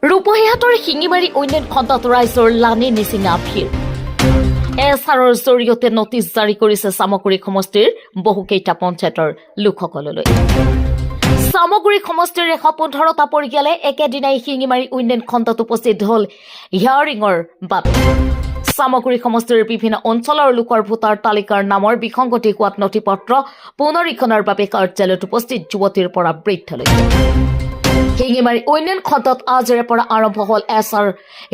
ৰূপহীহাটৰ শিঙিমাৰী উন্নয়ন খণ্ডত ৰাইজৰ লানি নিচিঙা ভিৰ এছআৰৰ জৰিয়তে নটিচ জাৰি কৰিছে চামগুৰি সমষ্টিৰ বহুকেইটা পঞ্চায়তৰ লোকসকললৈ চামগুৰি সমষ্টিৰ ১১৫টা পৰিয়ালে একেদিনাই শিঙিমাৰী উন্নয়ন খণ্ডত উপস্থিত হ'ল হিয়াৰিঙৰ বাবে চামগুৰি সমষ্টিৰ বিভিন্ন অঞ্চলৰ লোকৰ ভোটাৰ তালিকাৰ নামৰ বিসংগতি হোৱাত নথিপত্ৰ পুনৰীক্ষণৰ বাবে কাৰ্যালয়ত উপস্থিত যুৱতীৰ পৰা বৃদ্ধলৈকে শিঙিমাৰী উন্নয়ন খণ্ডত আজিৰে পৰা আৰম্ভ হ'ল এছআৰ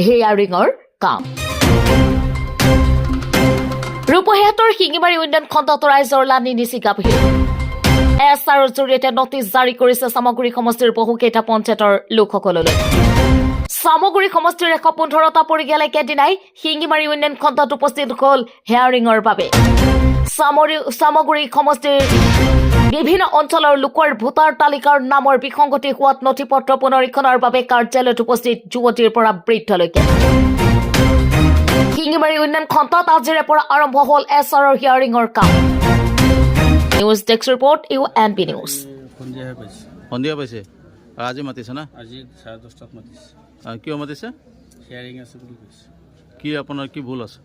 হিয়াৰিঙৰ কাম ৰূপহীহাটৰ শিঙিমাৰী উন্নয়ন খণ্ডত ৰাইজৰ লানি নিচিঙা ভিৰ এছআৰৰ জৰিয়তে নটিচ জাৰি কৰিছে চামগুৰি সমষ্টিৰ বহুকেইটা পঞ্চায়তৰ লোকসকললৈ চামগুৰি সমষ্টিৰ ১১৫টা পৰিয়ালে একেদিনাই শিঙিমাৰী উন্নয়ন খণ্ডত উপস্থিত হ'ল হিয়াৰিঙৰ বাবে চামগুৰি সমষ্টিৰ বিভিন্ন অঞ্চলৰ লোকৰ ভোটাৰ তালিকাৰ নামৰ বিসংগতি হোৱাত নথিপত্ৰ পুনৰীক্ষণৰ বাবে কাৰ্যালয়ত উপস্থিত যুৱতীৰ পৰা বৃদ্ধলৈকে শিঙিমাৰী উন্নয়ন খণ্ডত আজিৰে পৰা আৰম্ভ হ'ল এছআৰৰ হিয়াৰিঙৰ কাম news desk report UNB news সন্ধিয়া পাইছে আজি মাতিছে না আজি 10:30টাত মাতিছে কিয় মাতিছে হিয়াৰিং আছে বুলি কৈছে কি আপোনাৰ কি ভুল আছে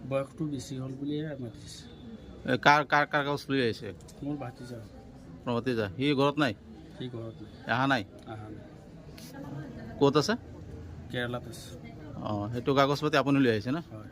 বয়সটো বেছি হ'ল বুলিয়ে মাতিছে কাৰ কাৰ কাৰ কাগজ লৈ আহিছে মোৰ ভাতিজা প্ৰভাতিজা সি ঘৰত নাই সি ঘৰত নাই অহা নাই নাই ক'ত আছে কেৰেলাত আছে অঁ সেইটো কাগজ পাতি আপুনি লৈ আহিছে না হয়